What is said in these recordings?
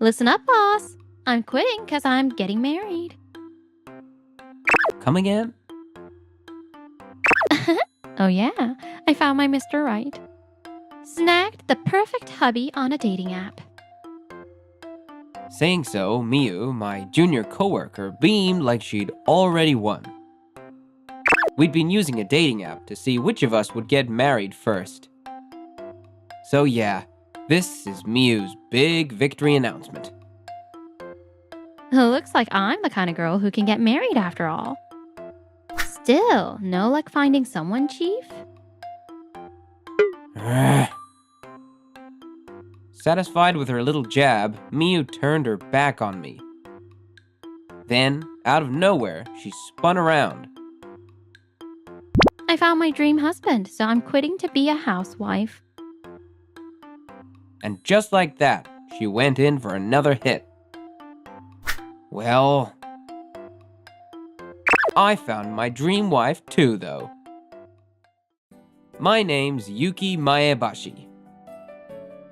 Listen up, boss. I'm quitting because I'm getting married. Come again? Oh yeah, I found my Mr. Right. Snagged the perfect hubby on a dating app. Saying so, Miu, my junior coworker, beamed like she'd already won. We'd been using a dating app to see which of us would get married first. So yeah, this is Miu's big victory announcement. Looks like I'm the kind of girl who can get married after all. Still, no luck finding someone, Chief? Satisfied with her little jab, Miu turned her back on me. Then, out of nowhere, she spun around. I found my dream husband, so I'm quitting to be a housewife. And just like that, she went in for another hit. Well, I found my dream wife too, though. My name's Yuki Maebashi.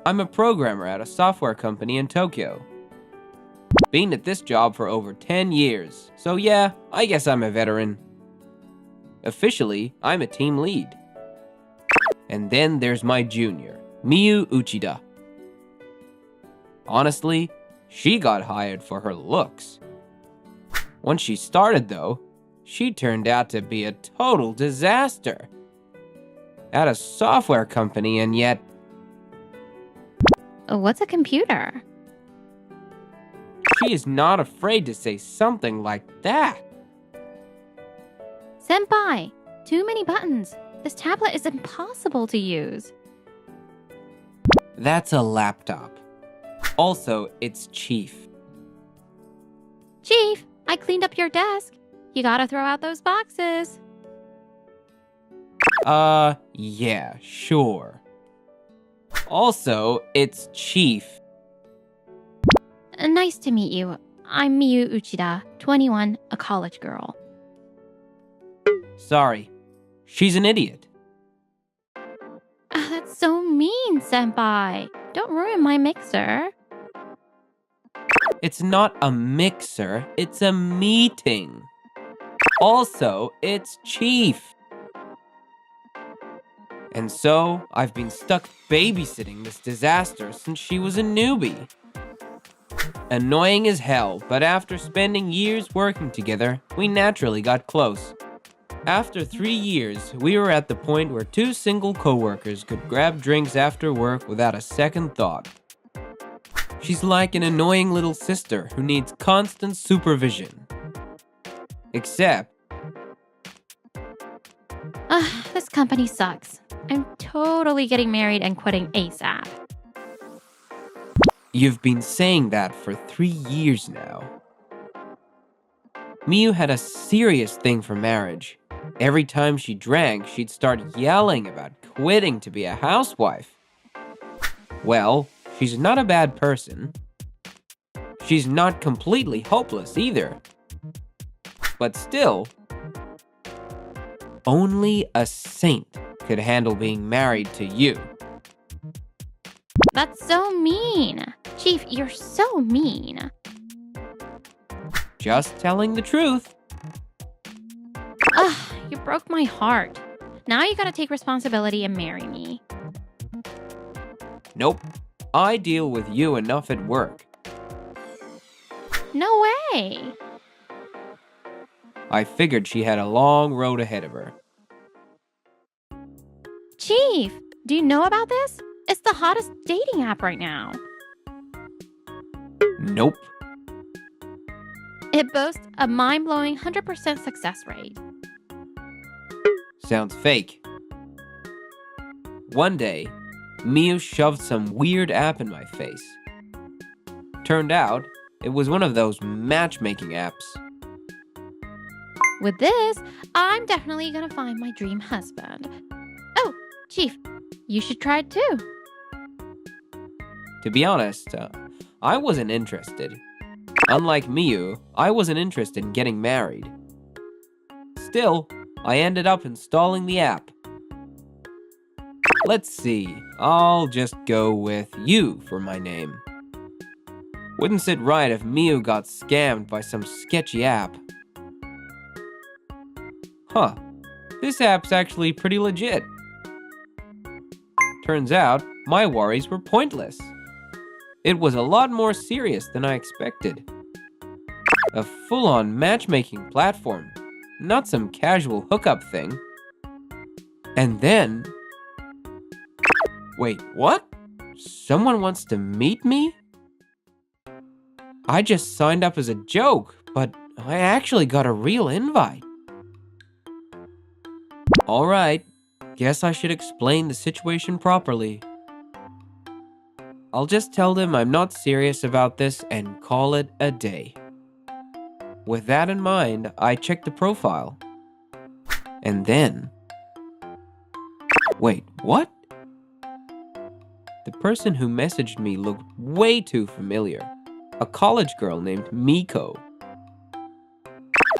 I'm a programmer at a software company in Tokyo. Been at this job for over 10 years, so yeah, I guess I'm a veteran. Officially, I'm a team lead. And then there's my junior, Miu Uchida. Honestly, she got hired for her looks. Once she started, though, she turned out to be a total disaster. At a software company, and yet... What's a computer? She is not afraid to say something like that. Senpai, too many buttons. This tablet is impossible to use. That's a laptop. Also, it's Chief. Chief, I cleaned up your desk. You gotta throw out those boxes. Yeah, sure. Also, it's Chief. Nice to meet you. I'm Miu Uchida, 21, a college girl. Sorry, she's an idiot. That's so mean, Senpai. Don't ruin my mixer. It's not a mixer, it's a meeting. Also, it's Chief. And so, I've been stuck babysitting this disaster since she was a newbie. Annoying as hell, but after spending years working together, we naturally got close. After 3 years, we were at the point where 2 single coworkers could grab drinks after work without a second thought. She's like an annoying little sister who needs constant supervision. Except... This company sucks. I'm totally getting married and quitting ASAP. You've been saying that for 3 years now. Miu had a serious thing for marriage. Every time she drank, she'd start yelling about quitting to be a housewife. Well, she's not a bad person. She's not completely hopeless either. But still, only a saint could handle being married to you. That's so mean. Chief, you're so mean. Just telling the truth. You broke my heart. Now you gotta take responsibility and marry me. Nope. I deal with you enough at work. No way. I figured she had a long road ahead of her. Chief, do you know about this? It's the hottest dating app right now. Nope. It boasts a mind-blowing 100% success rate. Sounds fake. One day, Miu shoved some weird app in my face. Turned out, it was one of those matchmaking apps. With this, I'm definitely gonna find my dream husband. Oh, Chief, you should try it too. To be honest, I wasn't interested. Unlike Miu, I wasn't interested in getting married. Still, I ended up installing the app. Let's see, I'll just go with you for my name. Wouldn't sit right if Miu got scammed by some sketchy app. Huh, this app's actually pretty legit. Turns out, my worries were pointless. It was a lot more serious than I expected. A full-on matchmaking platform, not some casual hookup thing. And then... Wait, what? Someone wants to meet me? I just signed up as a joke, but I actually got a real invite. Alright, guess I should explain the situation properly. I'll just tell them I'm not serious about this and call it a day. With that in mind, I checked the profile. And then... Wait, what? The person who messaged me looked way too familiar. A college girl named Miko.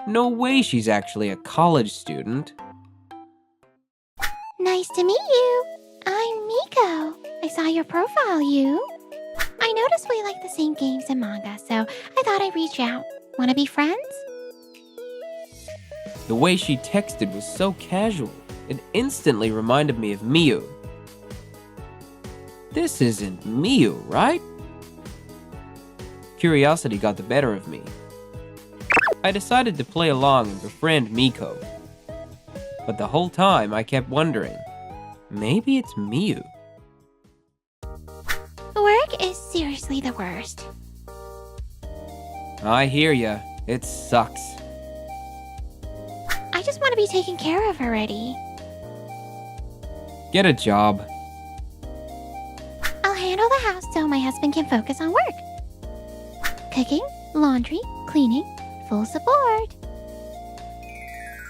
No way she's actually a college student. Nice to meet you. I'm Miko. I saw your profile, you. I noticed we like the same games and manga, so I thought I'd reach out. Wanna be friends? The way she texted was so casual. It instantly reminded me of Miu. This isn't Miu, right? Curiosity got the better of me. I decided to play along and befriend Miko. But the whole time I kept wondering, maybe it's Miu. Work is seriously the worst. I hear ya. It sucks. I just want to be taken care of already. Get a job. I'll handle the house so my husband can focus on work. Cooking, laundry, cleaning, full support.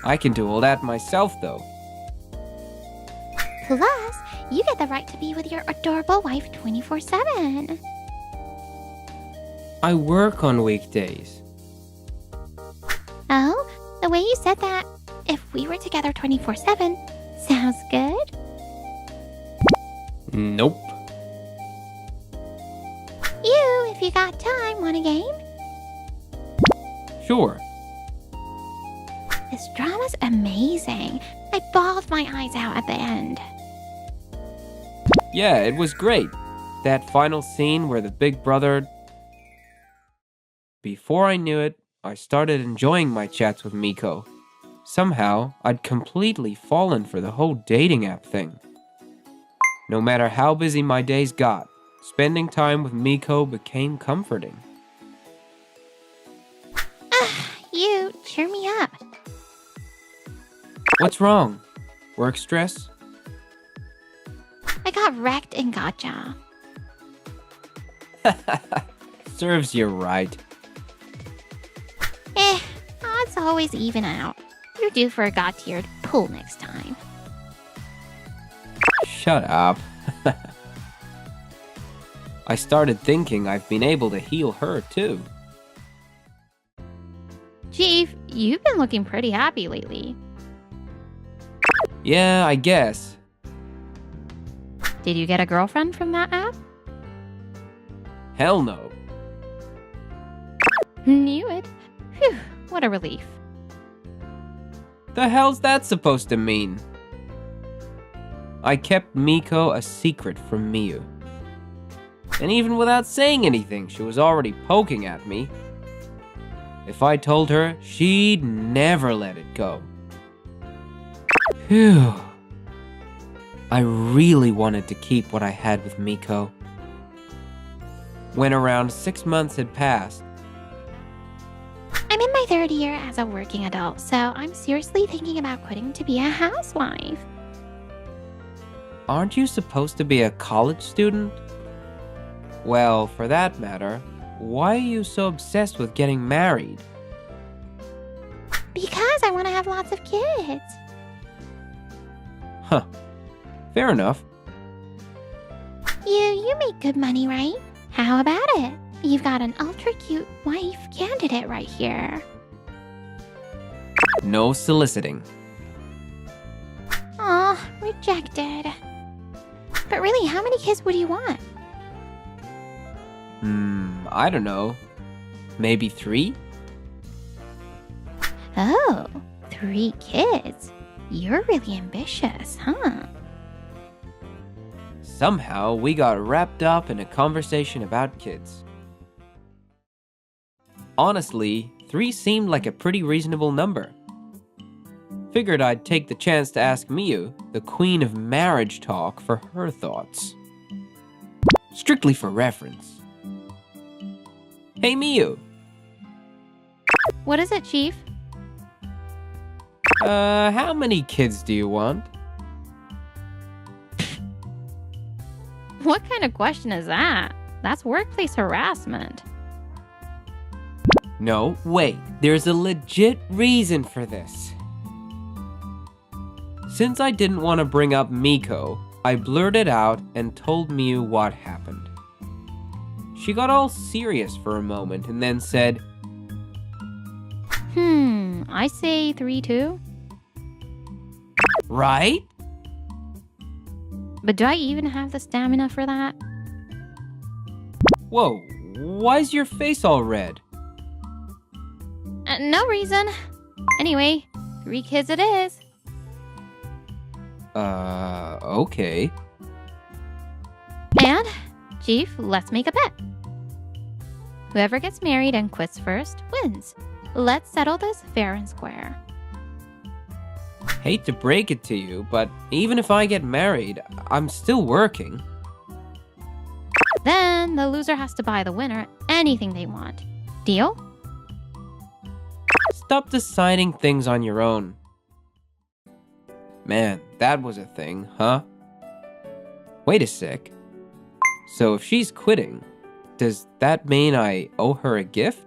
I can do all that myself, though. Plus, you get the right to be with your adorable wife 24/7. I work on weekdays. Oh, the way you said that, if we were together 24/7, sounds good. Nope. If you got time, want a game? Sure. This drama's amazing. I bawled my eyes out at the end. Yeah, it was great. That final scene where the big brother... Before I knew it, I started enjoying my chats with Miko. Somehow, I'd completely fallen for the whole dating app thing. No matter how busy my days got, spending time with Miko became comforting. You cheer me up. What's wrong? Work stress? I got wrecked in Gacha. Serves you right. Odds always even out. You're due for a God-tiered pull next time. Shut up. I started thinking I've been able to heal her too. Chief, you've been looking pretty happy lately. Yeah, I guess. Did you get a girlfriend from that app? Hell no. Knew it. Phew, what a relief. The hell's that supposed to mean? I kept Miko a secret from Miu. And even without saying anything, she was already poking at me. If I told her, she'd never let it go. Phew. I really wanted to keep what I had with Miko. When around 6 months had passed, I'm in my third year as a working adult, so I'm seriously thinking about quitting to be a housewife. aren't you supposed to be a college student? Well, for that matter, why are you so obsessed with getting married? Because I want to have lots of kids. Huh. Fair enough. You make good money, right? How about it? You've got an ultra cute wife candidate right here. No soliciting. Aw, rejected. But really, how many kids would you want? I don't know. Maybe 3? Oh, 3 kids. You're really ambitious, huh? Somehow, we got wrapped up in a conversation about kids. Honestly, 3 seemed like a pretty reasonable number. Figured I'd take the chance to ask Miyu, the queen of marriage talk, for her thoughts. Strictly for reference. Hey Miyu! What is it, Chief? How many kids do you want? What kind of question is that? That's workplace harassment. No, wait, there's a legit reason for this. Since I didn't want to bring up Miko, I blurted out and told Miyu what happened. She got all serious for a moment and then said, I say 3 too. Right? But do I even have the stamina for that? Whoa, why's your face all red? No reason. Anyway, 3 kids it is. Okay. And, Chief, let's make a bet. Whoever gets married and quits first wins. Let's settle this fair and square. Hate to break it to you, but even if I get married, I'm still working. Then the loser has to buy the winner anything they want. Deal? Stop deciding things on your own. Man, that was a thing, huh? Wait a sec. So if she's quitting, does that mean I owe her a gift?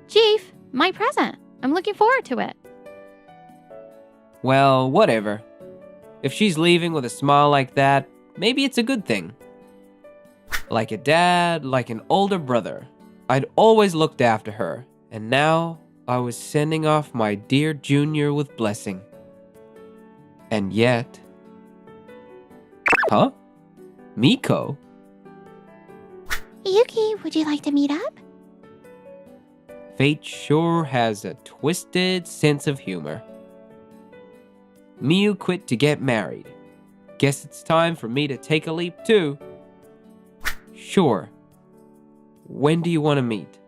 Chief, my present. I'm looking forward to it. Well, whatever. If she's leaving with a smile like that, maybe it's a good thing. Like a dad, like an older brother, I'd always looked after her, and now I was sending off my dear junior with blessing. And yet... Huh? Miko? Yuki, would you like to meet up? Fate sure has a twisted sense of humor. Miyu quit to get married. Guess it's time for me to take a leap too. Sure. When do you want to meet?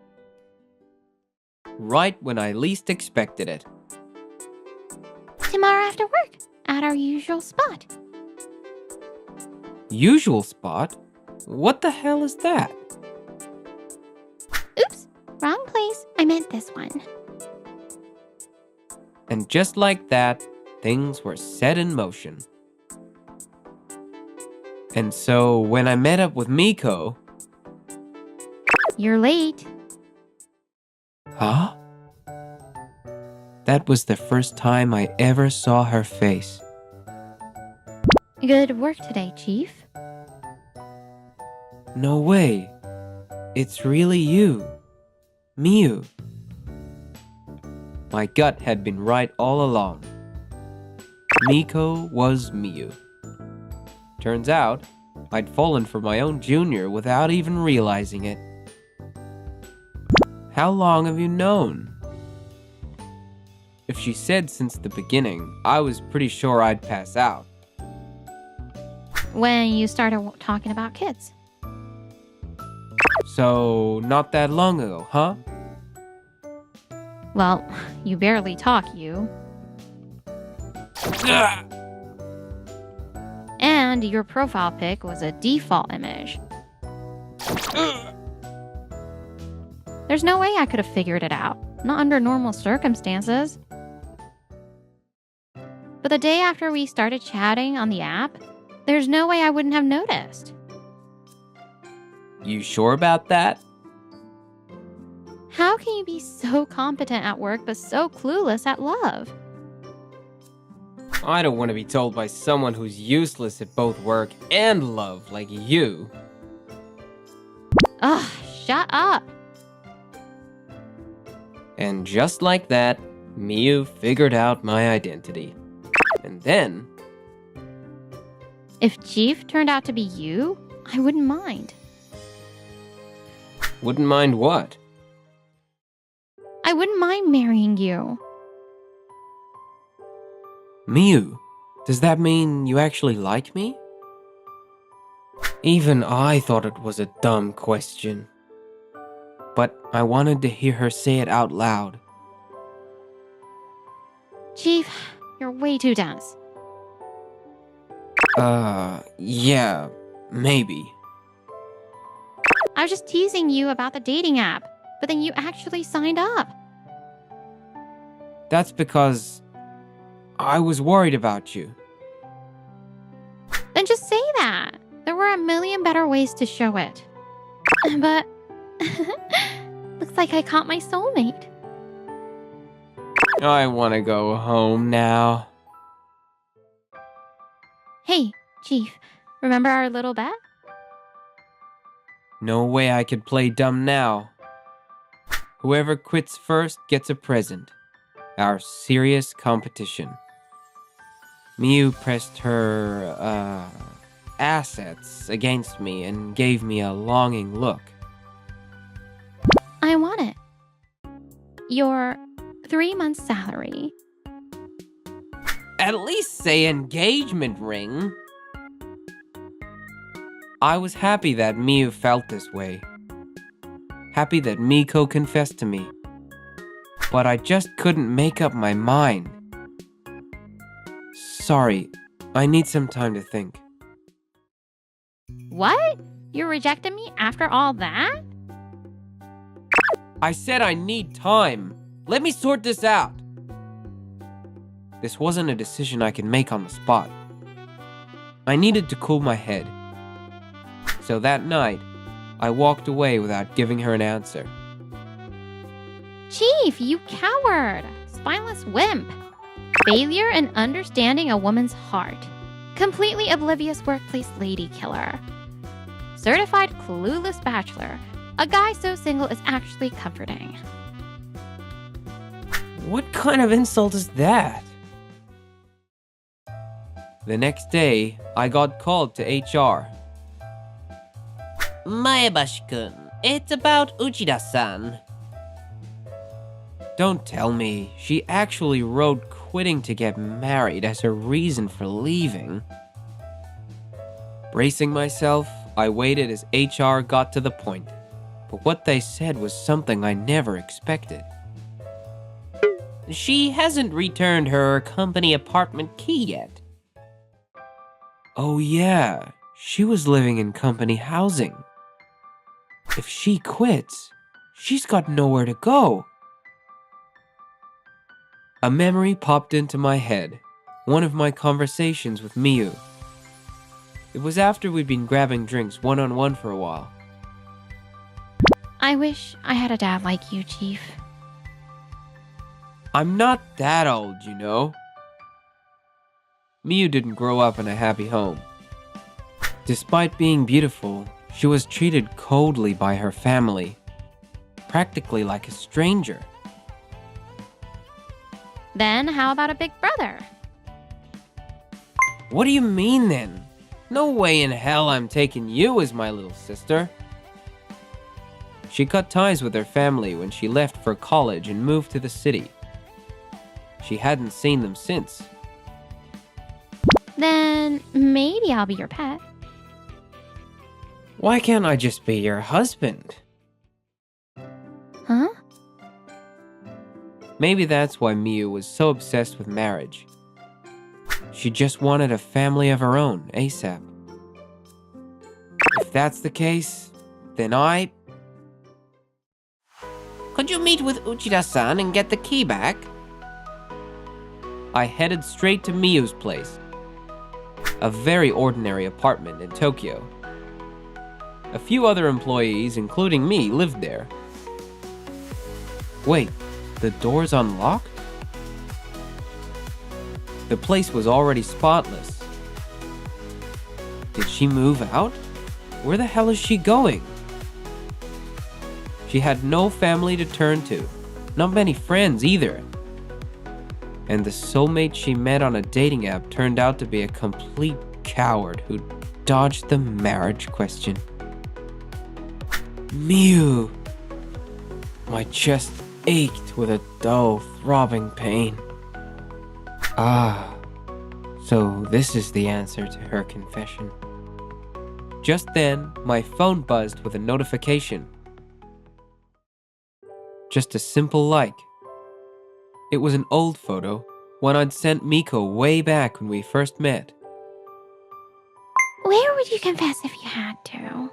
Right when I least expected it. Tomorrow after work, at our usual spot. Usual spot? What the hell is that? Oops, wrong place. I meant this one. And just like that, things were set in motion. And so when I met up with Miko... You're late. Huh? That was the first time I ever saw her face. Good work today, Chief. No way. It's really you. Miyu. My gut had been right all along. Miko was Miyu. Turns out, I'd fallen for my own junior without even realizing it. How long have you known? If she said since the beginning, I was pretty sure I'd pass out. When you started talking about kids. So, not that long ago, huh? Well, you barely talk, you. And your profile pic was a default image. There's no way I could have figured it out. Not under normal circumstances. But the day after we started chatting on the app, there's no way I wouldn't have noticed. You sure about that? How can you be so competent at work but so clueless at love? I don't want to be told by someone who's useless at both work and love like you. Ugh, shut up. And just like that, Miyu figured out my identity. And then... If Chief turned out to be you, I wouldn't mind. Wouldn't mind what? I wouldn't mind marrying you. Miu, does that mean you actually like me? Even I thought it was a dumb question. But I wanted to hear her say it out loud. Chief, you're way too dense. Yeah, maybe. I was just teasing you about the dating app, but then you actually signed up. That's because I was worried about you. Then just say that. There were a million better ways to show it. But looks like I caught my soulmate. I want to go home now. Hey, Chief, remember our little bet? No way I could play dumb now. Whoever quits first gets a present. Our serious competition. Miu pressed her, assets against me and gave me a longing look. I want it. Your 3 months' salary. At least say engagement ring. I was happy that Miu felt this way. Happy that Miko confessed to me. But I just couldn't make up my mind. Sorry, I need some time to think. What? You rejected me after all that? I said I need time. Let me sort this out. This wasn't a decision I could make on the spot. I needed to cool my head. So that night, I walked away without giving her an answer. Chief, you coward! Spineless wimp! Failure in understanding a woman's heart. Completely oblivious workplace lady killer. Certified clueless bachelor. A guy so single is actually comforting. What kind of insult is that? The next day, I got called to HR. Maebashi-kun, it's about Uchida-san. Don't tell me, she actually wrote quitting to get married as her reason for leaving. Bracing myself, I waited as HR got to the point. But what they said was something I never expected. She hasn't returned her company apartment key yet. Oh yeah, she was living in company housing. If she quits, she's got nowhere to go. A memory popped into my head, one of my conversations with Miu. It was after we'd been grabbing drinks one-on-one for a while. I wish I had a dad like you, Chief. I'm not that old, you know. Miu didn't grow up in a happy home. Despite being beautiful, she was treated coldly by her family, practically like a stranger. Then how about a big brother? What do you mean then? No way in hell I'm taking you as my little sister. She cut ties with her family when she left for college and moved to the city. She hadn't seen them since. Then maybe I'll be your pet. Why can't I just be your husband? Huh? Maybe that's why Miu was so obsessed with marriage. She just wanted a family of her own, ASAP. If that's the case, then Could you meet with Uchida-san and get the key back? I headed straight to Miu's place. A very ordinary apartment in Tokyo. A few other employees, including me, lived there. Wait, the door's unlocked? The place was already spotless. Did she move out? Where the hell is she going? She had no family to turn to, not many friends either. And the soulmate she met on a dating app turned out to be a complete coward who dodged the marriage question. Mew! My chest ached with a dull, throbbing pain. Ah, so this is the answer to her confession. Just then, my phone buzzed with a notification. Just a simple like. It was an old photo, one I'd sent Miko way back when we first met. Where would you confess if you had to?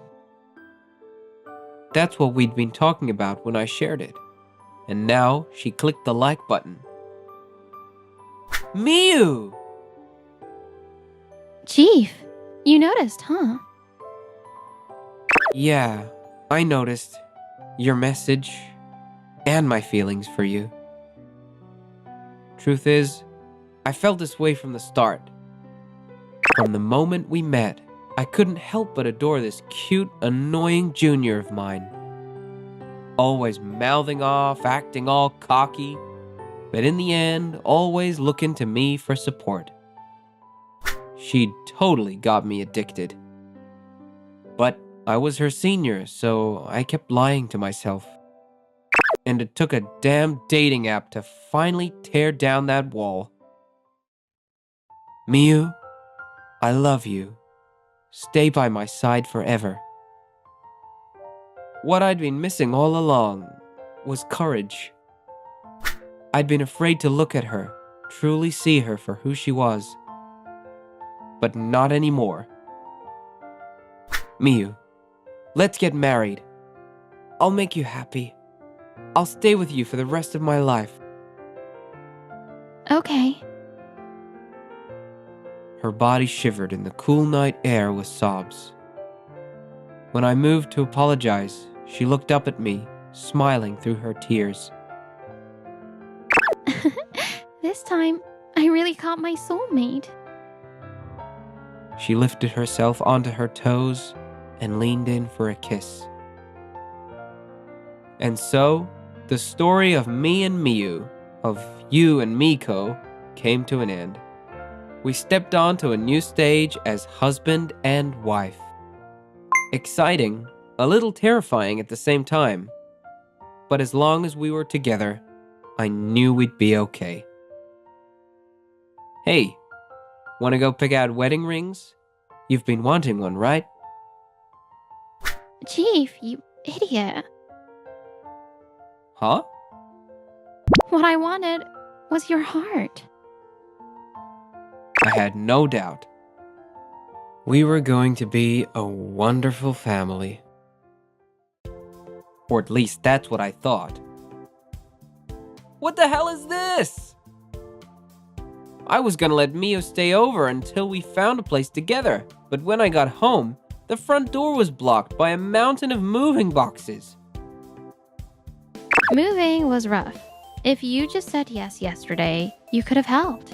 That's what we'd been talking about when I shared it. And now she clicked the like button. Miu! Chief, you noticed, huh? Yeah, I noticed your message and my feelings for you. Truth is, I felt this way from the start. From the moment we met, I couldn't help but adore this cute, annoying junior of mine. Always mouthing off, acting all cocky, but in the end, always looking to me for support. She'd totally got me addicted. But I was her senior, so I kept lying to myself. And it took a damn dating app to finally tear down that wall. Miu, I love you. Stay by my side forever. What I'd been missing all along was courage. I'd been afraid to look at her, truly see her for who she was. But not anymore. Miu, let's get married. I'll make you happy. I'll stay with you for the rest of my life. Okay. Her body shivered in the cool night air with sobs. When I moved to apologize, she looked up at me, smiling through her tears. This time, I really caught my soulmate. She lifted herself onto her toes and leaned in for a kiss. And so, the story of me and Miu, of you and Miko, came to an end. We stepped onto a new stage as husband and wife. Exciting, a little terrifying at the same time. But as long as we were together, I knew we'd be okay. Hey, wanna go pick out wedding rings? You've been wanting one, right? Chief, you idiot. Huh? What I wanted was your heart. I had no doubt. We were going to be a wonderful family. Or at least that's what I thought. What the hell is this? I was gonna let Mio stay over until we found a place together, but when I got home, the front door was blocked by a mountain of moving boxes. Moving was rough. If you just said yes yesterday, you could have helped.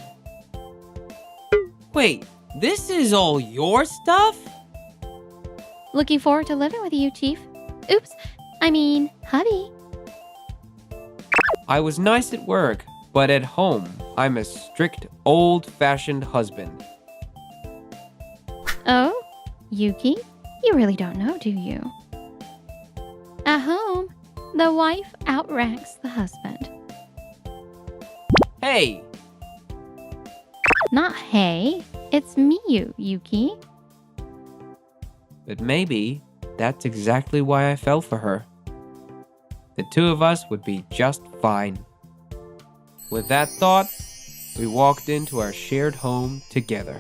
Wait, this is all your stuff? Looking forward to living with you, Chief. Oops, hubby. I was nice at work, but at home, I'm a strict, old-fashioned husband. Oh, Yuki, you really don't know, do you? At home, the wife outranks the husband. Hey! Not hey, it's Miu, Yuki. But maybe that's exactly why I fell for her. The two of us would be just fine. With that thought, we walked into our shared home together.